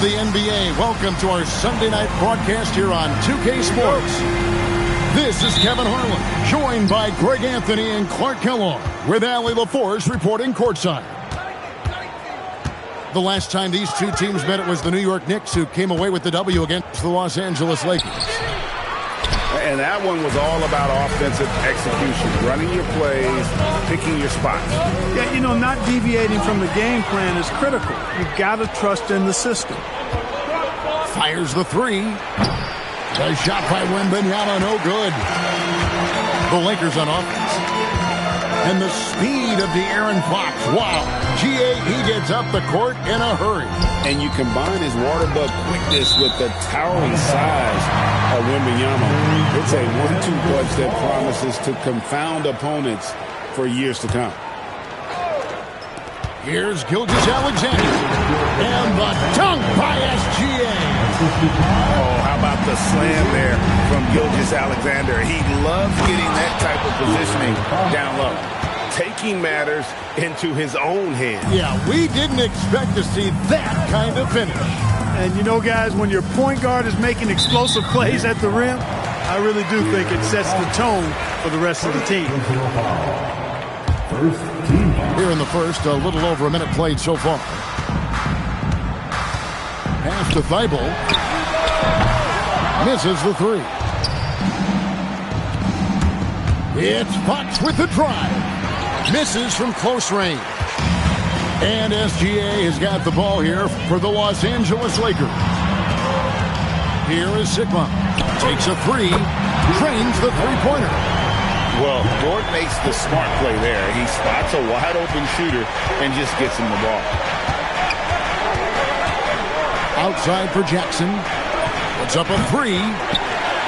the NBA. Welcome to our Sunday night broadcast here on 2K Sports. This is Kevin Harlan, joined by Greg Anthony and Clark Kellogg, with Allie LaForce reporting courtside. The last time these two teams met, it was the New York Knicks who came away with the W against the Los Angeles Lakers. And that one was all about offensive execution, running your plays, picking your spots. Yeah, you know, not deviating from the game plan is critical. You've got to trust in the system. Fires the three. The shot by Wembanyama, no good. The Lakers on offense. And the speed of De'Aaron Fox. Wow. G.A., he gets up the court in a hurry. And you combine his water bug quickness with the towering size of Wembanyama. It's a 1-2 punch that promises to confound opponents for years to come. Here's Gilgeous-Alexander. And the dunk by SGA. Oh, how about the slam there from Gilgeous-Alexander? He loves getting that type of positioning down low, taking matters into his own hands. Yeah, we didn't expect to see that kind of finish. And you know, guys, when your point guard is making explosive plays at the rim, I really do think it sets the tone for the rest of the team. Here in the first, a little over a minute played so far. Pass to Thibault. Misses the three. It's Fox with the drive. Misses from close range. And SGA has got the ball here for the Los Angeles Lakers. Here is Sigma. Takes a three. Trains the three-pointer. Well, Dort makes the smart play there. He spots a wide-open shooter and just gets him the ball. Outside for Jackson. Puts up a three.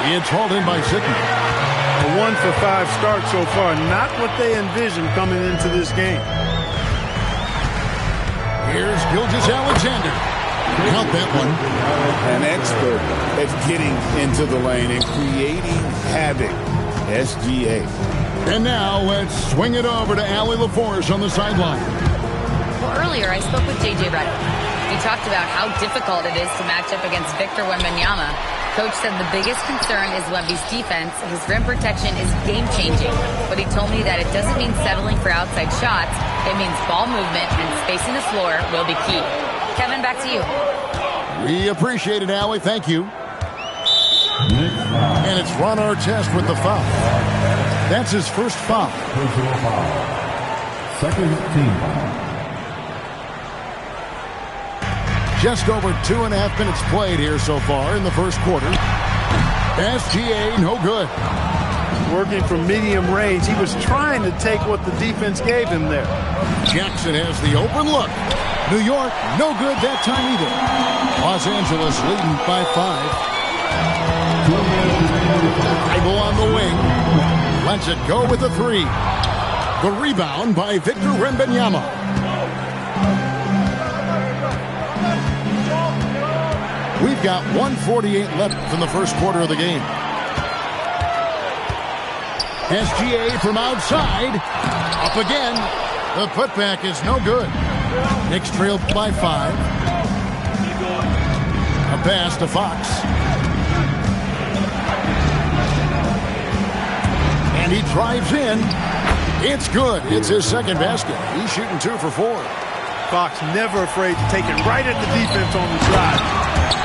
It's hauled in by Sigma. A 1-for-5 start so far. Not what they envisioned coming into this game. Here's Gilgeous-Alexander. Count that one. An expert at getting into the lane and creating havoc. SGA. And now let's swing it over to Allie LaForce on the sideline. Well, earlier I spoke with J.J. Redick. He talked about how difficult it is to match up against Victor Wembanyama. Coach said the biggest concern is Wemby's defense. His rim protection is game-changing. But he told me that it doesn't mean settling for outside shots. It means ball movement and spacing the floor will be key. Kevin, back to you. We appreciate it, Allie. Thank you. And it's Ron Artest with the foul. That's his first foul. Second team foul. Just over 2.5 minutes played here so far in the first quarter. SGA, no good. Working from medium range, he was trying to take what the defense gave him there. Jackson has the open look. New York, no good that time either. Los Angeles leading by 5. Bible on the wing. Lets it go with a three. The rebound by Victor Wembanyama. We've got 1:48 left in the first quarter of the game. SGA from outside. Up again. The putback is no good. Knicks trailed by 5. A pass to Fox. And he drives in. It's good. It's his second basket. He's shooting 2 for 4. Fox never afraid to take it right at the defense on the drive.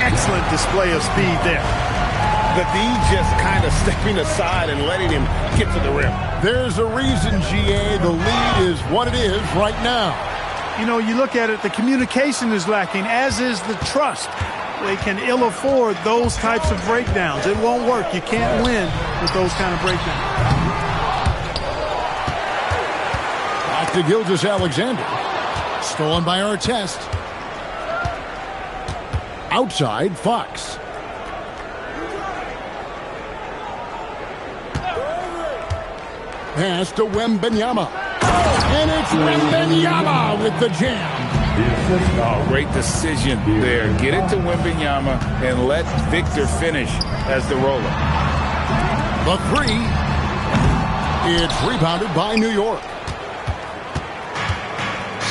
Excellent display of speed there. The D just kind of stepping aside and letting him get to the rim. There's a reason, GA, the lead is what it is right now. You know, you look at it, the communication is lacking, as is the trust. They can ill afford those types of breakdowns. It won't work. You can't win with those kind of breakdowns. Back to Gilgeous-Alexander. Stolen by Artest. Outside, Fox. Pass to Wembanyama. And it's Wembanyama with the jam. Oh, great decision there. Get it to Wembanyama and let Victor finish as the roller. The three. It's rebounded by New York.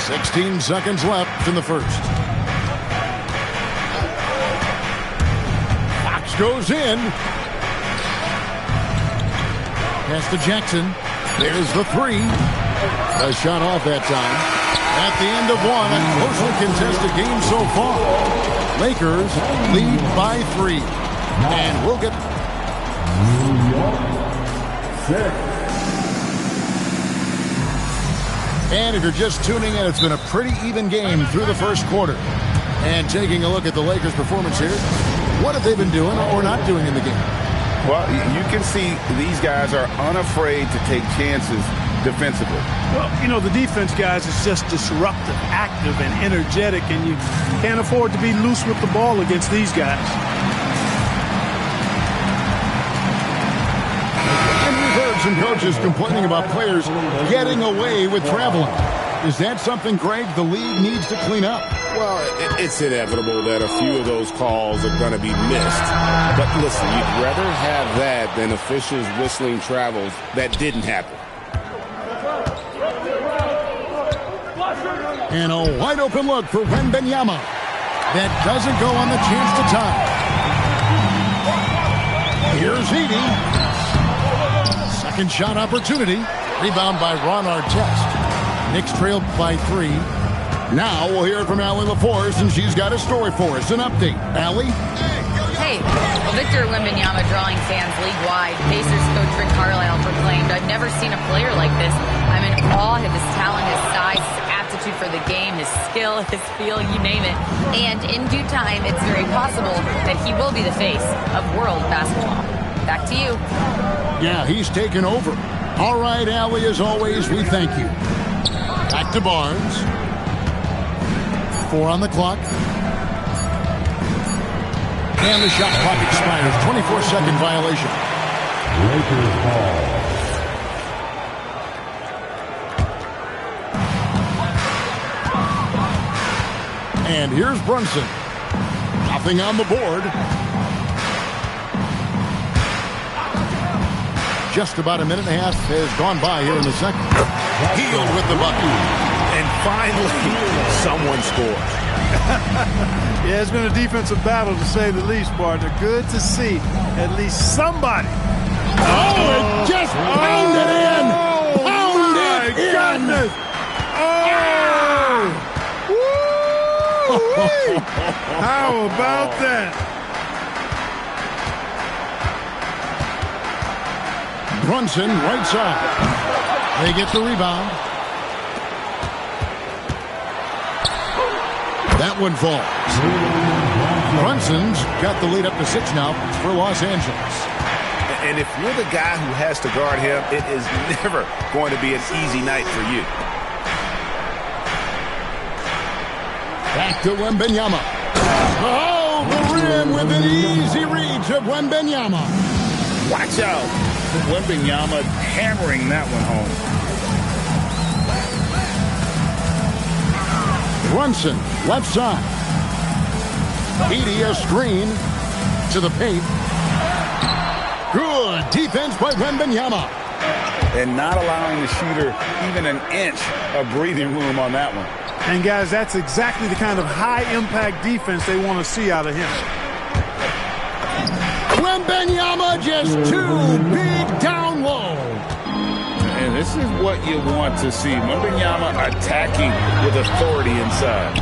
16 seconds left in the first. goes in. Pass to Jackson. There's the three. A shot off that time. At the end of one, a closely contested game so far. Lakers lead by 3. And we'll get... New York 6. And if you're just tuning in, it's been a pretty even game through the first quarter. And taking a look at the Lakers' performance here, what have they been doing or not doing in the game? Well, you can see these guys are unafraid to take chances defensively. Well, you know, the defense, guys, is just disruptive, active, and energetic, and you can't afford to be loose with the ball against these guys. And we've heard some coaches complaining about players getting away with traveling. Is that something, Greg, the league needs to clean up? Well, it's inevitable that a few of those calls are going to be missed. But listen, you'd rather have that than officials whistling travels that didn't happen. And a wide open look for Wembanyama. That doesn't go on the chance to tie. Here's Edey. Second shot opportunity. Rebound by Ron Artest. Knicks trailed by 3. Now we'll hear from Allie LaForce, and she's got a story for us. An update. Allie? Hey, well, Victor Wembanyama drawing fans league-wide. Pacers coach Rick Carlisle proclaimed, "I've never seen a player like this. I'm in awe of his talent, his size, his aptitude for the game, his skill, his feel, you name it." And in due time, it's very possible that he will be the face of world basketball. Back to you. Yeah, he's taken over. All right, Allie, as always, we thank you. Back to Barnes. 4 on the clock. And the shot clock expires. 24-second violation. Lakers ball. And here's Brunson. Nothing on the board. Just about a minute and a half has gone by here in the second. Healed with the bucket. And finally, someone scores. Yeah, it's been a defensive battle, to say the least, partner. Good to see at least somebody. Oh, it just pounded in. Pounded in. Goodness. Oh! Woo-wee. How about that? Brunson, right side. They get the rebound. That one falls. Brunson's got the lead up to 6 now for Los Angeles. And if you're the guy who has to guard him, it is never going to be an easy night for you. Back to Wembanyama. Oh, the rim with an easy reach of Wembanyama. Watch out. Wembanyama hammering that one home. Brunson, left side. Edey, a screen to the paint. Good defense by Wembanyama. And not allowing the shooter even an inch of breathing room on that one. And, guys, that's exactly the kind of high-impact defense they want to see out of him. Wembanyama just too big down low. And this is what you want to see. Wembanyama attacking with authority inside.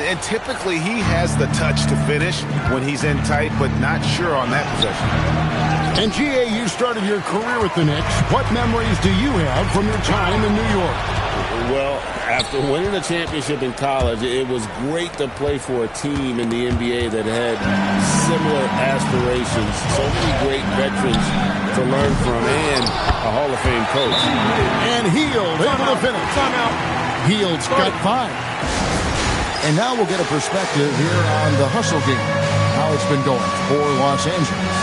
And typically he has the touch to finish when he's in tight, but not sure on that possession. And G.A., you started your career with the Knicks. What memories do you have from your time in New York? Well, after winning a championship in college, it was great to play for a team in the NBA that had similar aspirations. So many great veterans to learn from, and a Hall of Fame coach. And Hield able to finish. Hield's got 5. And now we'll get a perspective here on the hustle game, how it's been going for Los Angeles.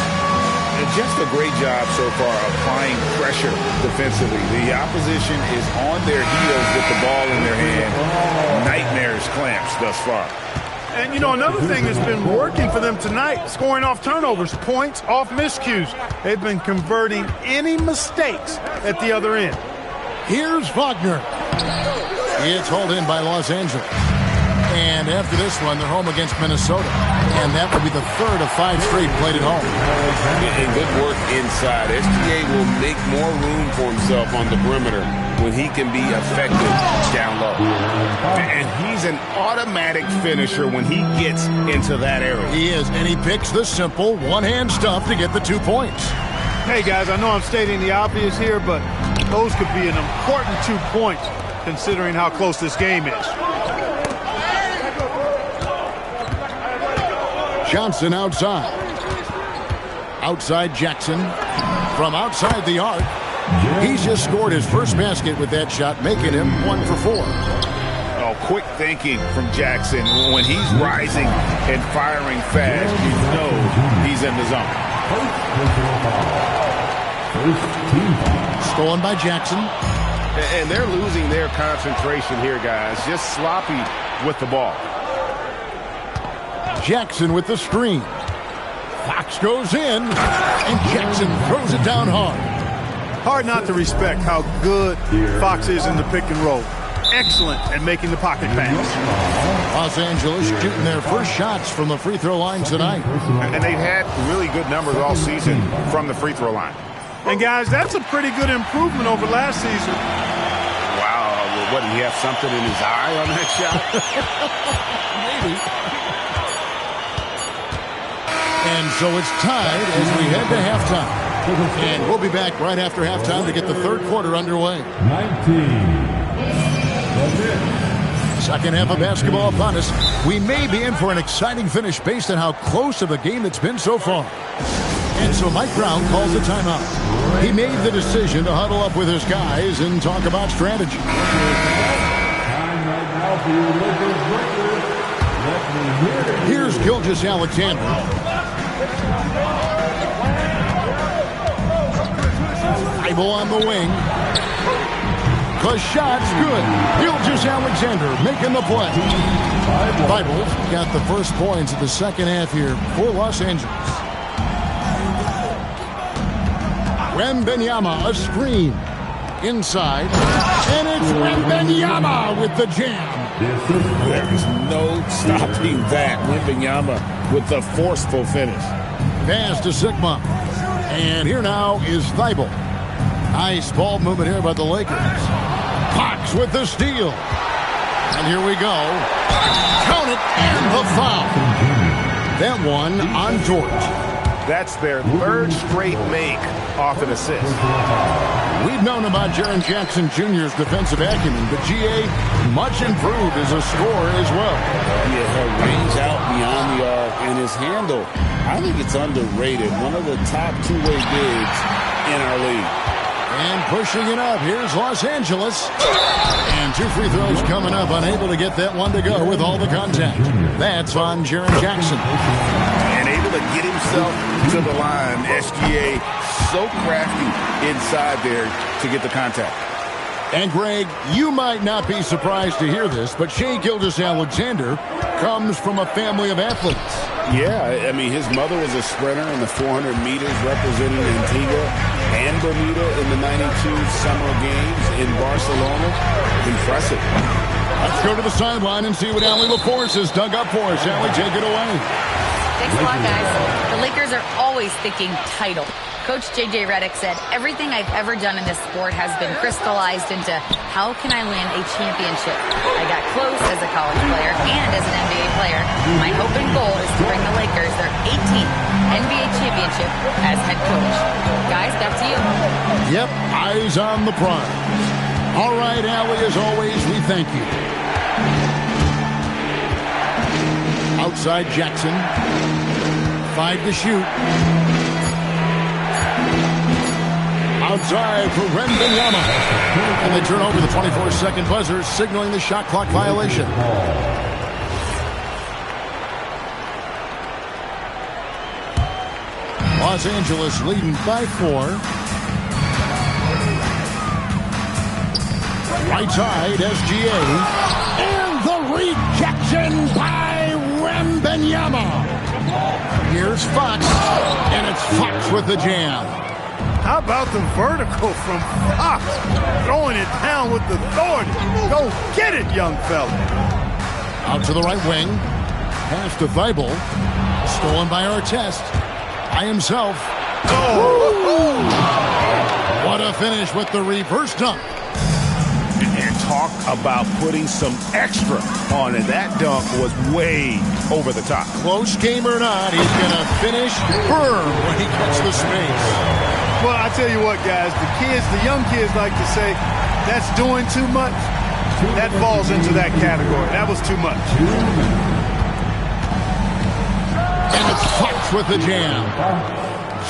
Just a great job so far applying pressure defensively. The opposition is on their heels with the ball in their hand. Nightmares clamps thus far. And, you know, another thing that's been working for them tonight, scoring off turnovers, points off miscues. They've been converting any mistakes at the other end. Here's Wagner. It's hauled in by Los Angeles. And after this one, they're home against Minnesota. And that will be the third of 5 straight played at home. And good work inside. SGA will make more room for himself on the perimeter when he can be effective down low. And he's an automatic finisher when he gets into that area. He is, and he picks the simple one-hand stuff to get the 2 points. Hey, guys, I know I'm stating the obvious here, but those could be an important 2 points considering how close this game is. Johnson outside. Outside Jackson. From outside the arc. He's just scored his first basket with that shot, making him 1 for 4. Oh, quick thinking from Jackson. When he's rising and firing fast, you know he's in the zone. Stolen by Jackson. And they're losing their concentration here, guys. Just sloppy with the ball. Jackson with the screen. Fox goes in, and Jackson throws it down hard. Hard not to respect how good Fox is in the pick and roll. Excellent at making the pocket pass. Los Angeles shooting their first shots from the free throw line tonight. And they've had really good numbers all season from the free throw line. And, guys, that's a pretty good improvement over last season. Wow. What, did he have something in his eye on that shot? Maybe. And so it's tied as we head to halftime. And we'll be back right after halftime to get the third quarter underway. 19. Second half of basketball upon us. We may be in for an exciting finish based on how close of a game it's been so far. And so Mike Brown calls a timeout. He made the decision to huddle up with his guys and talk about strategy. Time right now for your Lakers record. Let me hear it. Here's Gilgeous-Alexander. Thibault on the wing. The shot's good. Gilgeous-Alexander making the play. Thibault got the first points of the second half here for Los Angeles. Wembanyama, a screen. Inside. And it's Wembanyama with the jam. There is no stopping that. Wembanyama with the forceful finish. Pass to Sigma. And here now is Thibault. Nice ball movement here by the Lakers. Fox with the steal. And here we go. Count it, and the foul. That one on George. That's their third straight make off an assist. We've known about Jaren Jackson Jr.'s defensive acumen, but GA much improved as a scorer as well. Yeah, her range out beyond the arc and his handle. I think it's underrated. One of the top two-way bigs in our league. And pushing it up, here's Los Angeles. And 2 free throws coming up, unable to get that one to go with all the contact. That's on Jaren Jackson. And able to get himself to the line. SGA so crafty inside there to get the contact. And Greg, you might not be surprised to hear this, but Shai Gilgeous-Alexander comes from a family of athletes. Yeah, I mean, his mother was a sprinter in the 400 meters representing Antigua and Bermuda in the 92 Summer Games in Barcelona. Impressive. Let's go to the sideline and see what Allie LaForce has dug up for us. Allie, take it away. Thanks a lot, guys. The Lakers are always thinking title. Coach J.J. Redick said, everything I've ever done in this sport has been crystallized into how can I land a championship. I got close as a college player and as an NBA player. My hope and goal is to bring the Lakers their 18th NBA championship as head coach. Guys, back to you. Yep, eyes on the prize. All right, Allie, as always, we thank you. Outside Jackson. 5 to shoot. Outside for Wembanyama. And they turn over the 24-second buzzer, signaling the shot clock violation. Los Angeles leading by 4. Right side, SGA. And the rejection by Wembanyama. Here's Fox. And it's Fox with the jam. How about the vertical from Fox? Throwing it down with authority. Go get it, young fella. Out to the right wing. Pass to Thibault. Stolen by Artest. By himself. Oh! What a finish with the reverse dunk. And talk about putting some extra on it. That dunk was way over the top. Close game or not, he's going to finish firm when he gets the space. Well, I tell you what, guys, the young kids like to say, that's doing too much. That falls into that category. That was too much. And it's Fox with the jam.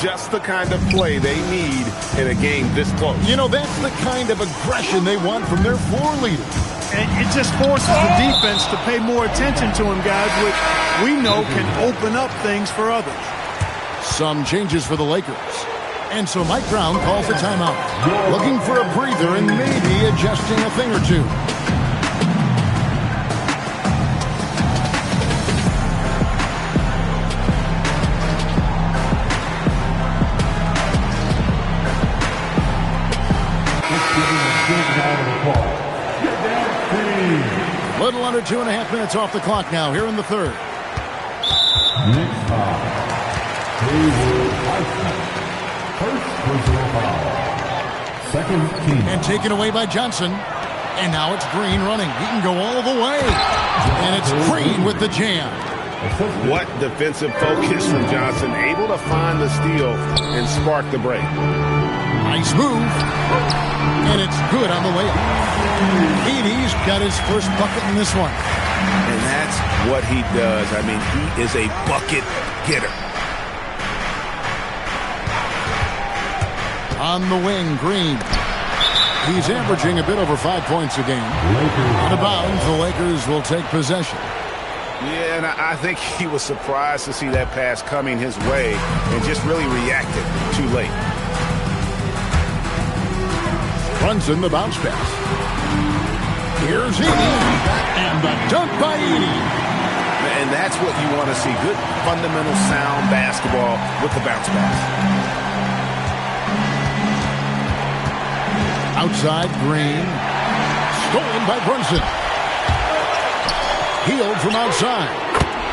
Just the kind of play they need in a game this close. You know, that's the kind of aggression they want from their floor leader. And it just forces the defense to pay more attention to him, guys, which we know can open up things for others. Some changes for the Lakers. And so Mike Brown calls a timeout. Looking for a breather and maybe adjusting a thing or two. Little under 2.5 minutes off the clock now here in the third. Next foul. First personal foul. Second team. And taken away by Johnson. And now it's Green running. He can go all the way. And it's Green with the jam. What defensive focus from Johnson. Able to find the steal and spark the break. Nice move. And it's good on the way up. Edey's got his first bucket in this one. And that's what he does. I mean, he is a bucket getter. On the wing, Green. He's averaging a bit over 5 points a game. Out of bounds, the Lakers will take possession. Yeah, and I think he was surprised to see that pass coming his way and just really reacted too late. Brunson, the bounce pass. Here's Edey. And the dunk by Edey. And that's what you want to see. Good, fundamental, sound basketball with the bounce pass. Outside, Green. Stolen by Brunson. Healed from outside.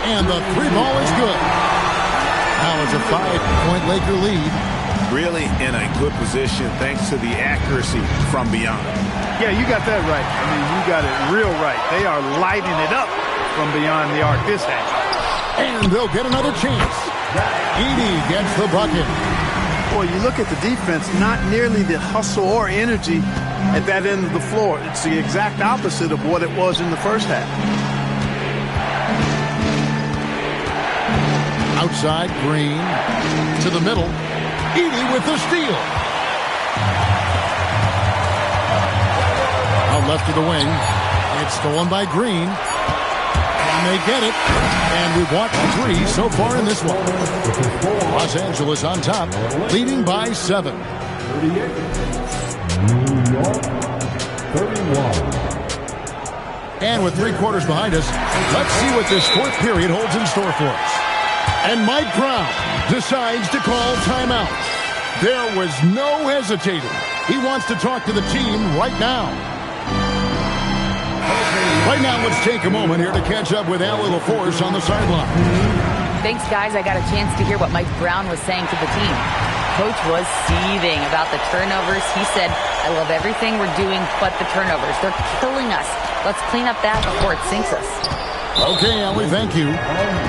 And the three ball is good. Now it's a 5-point Laker lead. Really in a good position thanks to the accuracy from beyond. Yeah, you got that right. I mean, you got it real right. They are lighting it up from beyond the arc this half. And they'll get another chance. Edey gets the bucket. Boy, you look at the defense, not nearly the hustle or energy at that end of the floor. It's the exact opposite of what it was in the first half. Outside, Green. To the middle. Edey with the steal. Out left to the wing. It's stolen by Green. And they get it. And we've watched 3 so far in this one. Los Angeles on top, leading by 7. 38. New York, 31. And with 3 quarters behind us, let's see what this fourth period holds in store for us. And Mike Brown decides to call timeout. There was no hesitating. He wants to talk to the team right now. Right now, let's take a moment here to catch up with Al LaForce on the sideline. Thanks, guys. I got a chance to hear what Mike Brown was saying to the team. Coach was seething about the turnovers. He said, I love everything we're doing but the turnovers. They're killing us. Let's clean up that before it sinks us. Okay, Allie, thank you.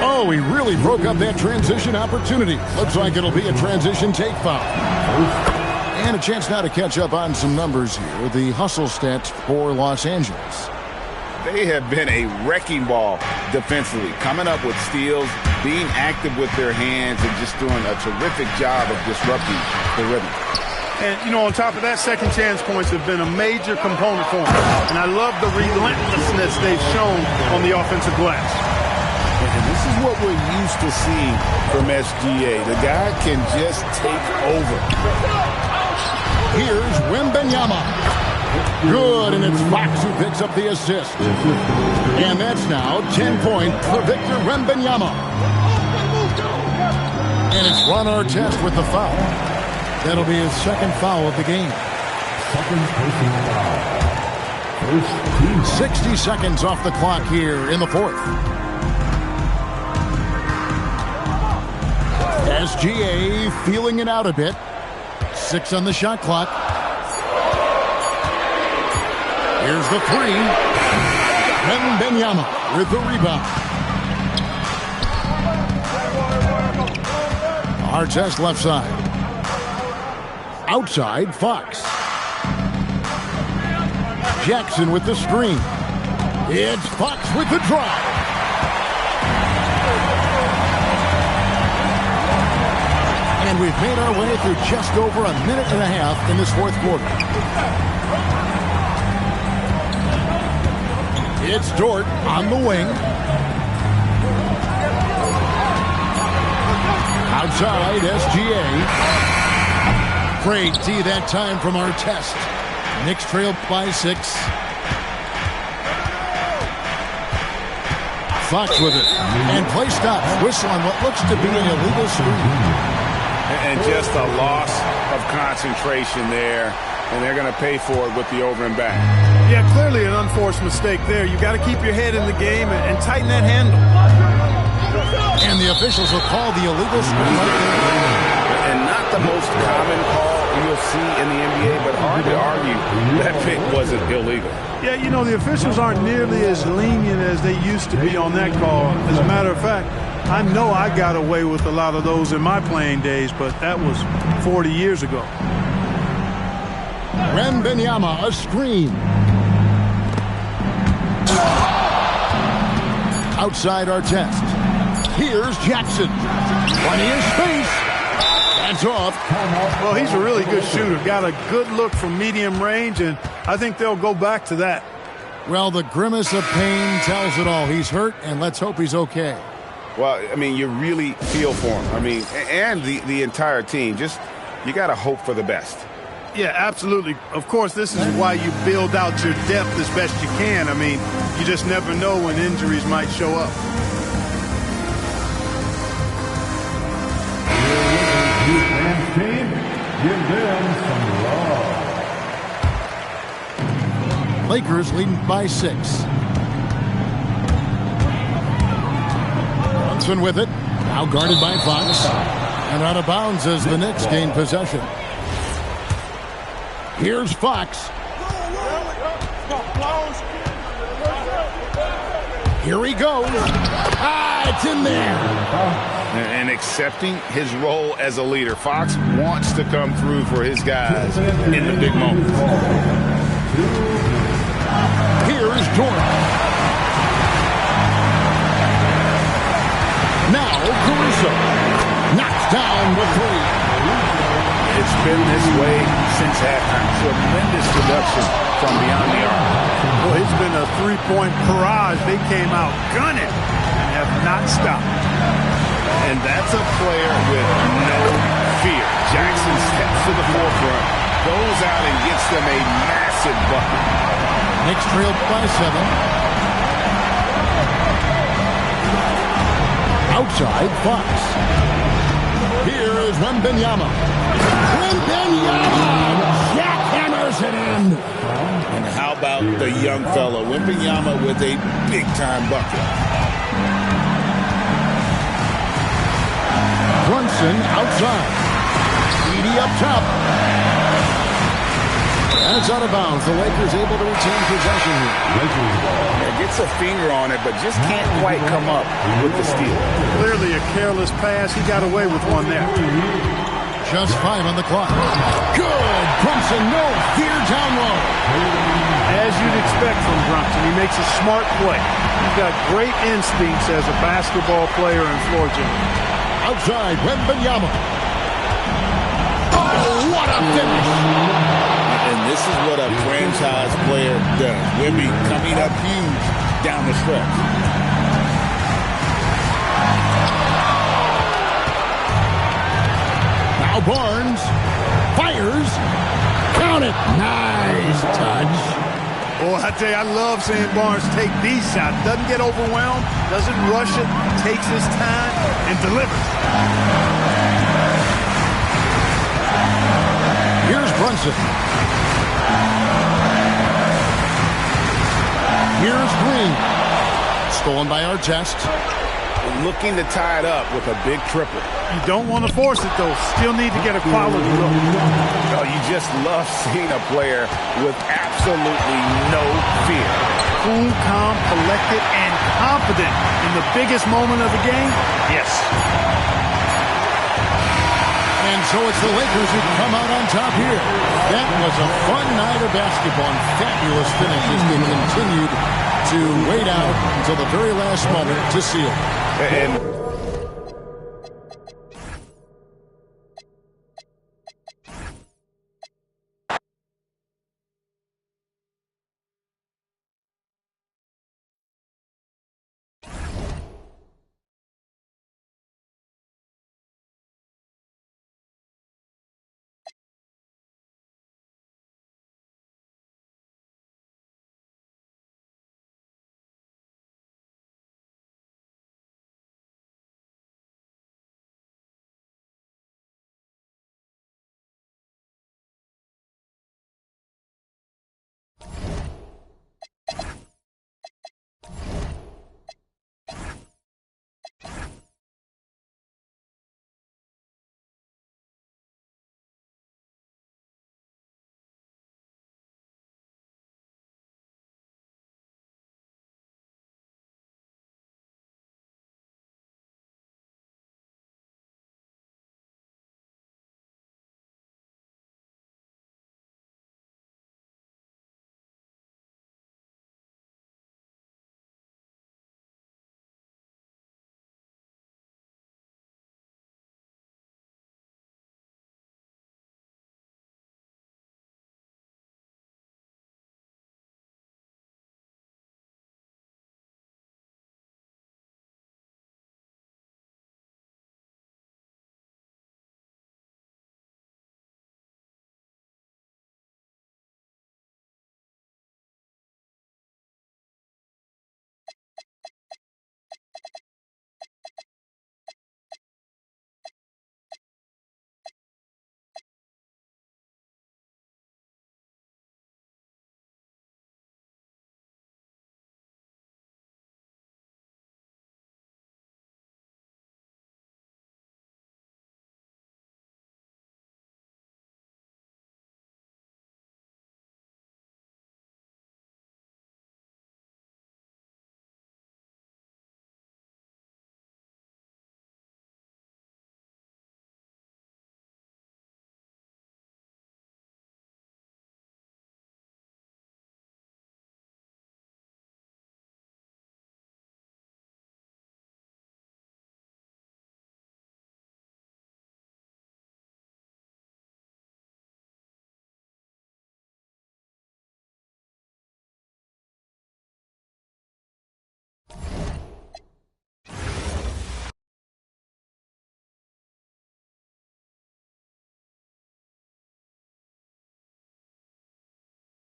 Oh, he really broke up that transition opportunity. Looks like it'll be a transition take foul. And a chance now to catch up on some numbers here. The hustle stats for Los Angeles. They have been a wrecking ball defensively, coming up with steals, being active with their hands, and just doing a terrific job of disrupting the rhythm. And, you know, on top of that, second chance points have been a major component for them. And I love the relentlessness they've shown on the offensive glass. And this is what we're used to seeing from SGA. The guy can just take over. Here's Wembanyama. Good, and it's Fox who picks up the assist. And that's now 10 points for Victor Wembanyama. And it's Ron Artest with the foul. That'll be his second foul of the game. Second personal foul. 60 seconds off the clock here in the fourth. SGA feeling it out a bit. 6 on the shot clock. Here's the three. Wembanyama with the rebound. Artest left side. Outside, Fox. Jackson with the screen. It's Fox with the drive. And we've made our way through just over a minute and a half in this fourth quarter. It's Dort on the wing. Outside, SGA. Great D that time from Artest. Knicks trail by 6. Fox with it. And play stops. Whistle on what looks to be an illegal screen. And just a loss of concentration there. And they're going to pay for it with the over and back. Yeah, clearly an unforced mistake there. You got to keep your head in the game and tighten that handle. And the officials will call the illegal screen right there. And not the most common call you'll see in the NBA, but hard to argue that pick wasn't illegal. Yeah, you know, the officials aren't nearly as lenient as they used to be on that call. As a matter of fact, I know I got away with a lot of those in my playing days, but that was 40 years ago. Wembanyama, a screen. Outside Artest. Here's Jackson. Plenty of space. That's off. Well, he's a really good shooter. Got a good look from medium range, and I think they'll go back to that. Well, the grimace of pain tells it all. He's hurt, and let's hope he's okay. Well, I mean, you really feel for him. I mean, and the entire team. Just, you got to hope for the best. Yeah, absolutely. Of course, this is why you build out your depth as best you can. I mean, you just never know when injuries might show up. Team, give them some love. Lakers leading by 6. Brunson with it. Now guarded by Fox. And out of bounds as the Knicks gain possession. Here's Fox. Here he goes. It's in there. And accepting his role as a leader. Fox wants to come through for his guys in the big moments. Here's Dort. Now Caruso. Knocks down the three. It's been this way since halftime. Tremendous production from beyond the arc. Well, it's been a three-point barrage. They came out gunning and have not stopped. And that's a player with no fear. Jackson steps to the forefront, goes out and gets them a massive bucket. Knicks trailed by 7. Outside, Fox. Here is Wembanyama. Wembanyama jackhammers it in. And how about the young fella, Wembanyama, with a big-time bucket. Brunson outside. Edie up top. And it's out of bounds. The Lakers able to retain possession here. Gets a finger on it, but just can't quite come up with the steal. Clearly a careless pass. He got away with one there. Just 5 on the clock. Good. Brunson, no fear down low. As you'd expect from Brunson, he makes a smart play. He's got great instincts as a basketball player and floor general. Outside, Wembanyama. Oh, what a finish. And this is what a franchise player does. Wemby coming up huge down the stretch. Now Barnes fires. Count it. Nice touch. Boy, I tell you, I love seeing Barnes take these shots. Doesn't get overwhelmed, doesn't rush it, takes his time, and delivers. Here's Brunson. Here's Green. Stolen by Artest. Looking to tie it up with a big triple. You don't want to force it, though. Still need to get a quality look. Oh, you just love seeing a player with absolutely no fear. Cool, calm, collected, and confident in the biggest moment of the game. Yes. And so it's the Lakers who come out on top here. That was a fun night of basketball and fabulous finishes that continued to wait out until the very last moment to seal. And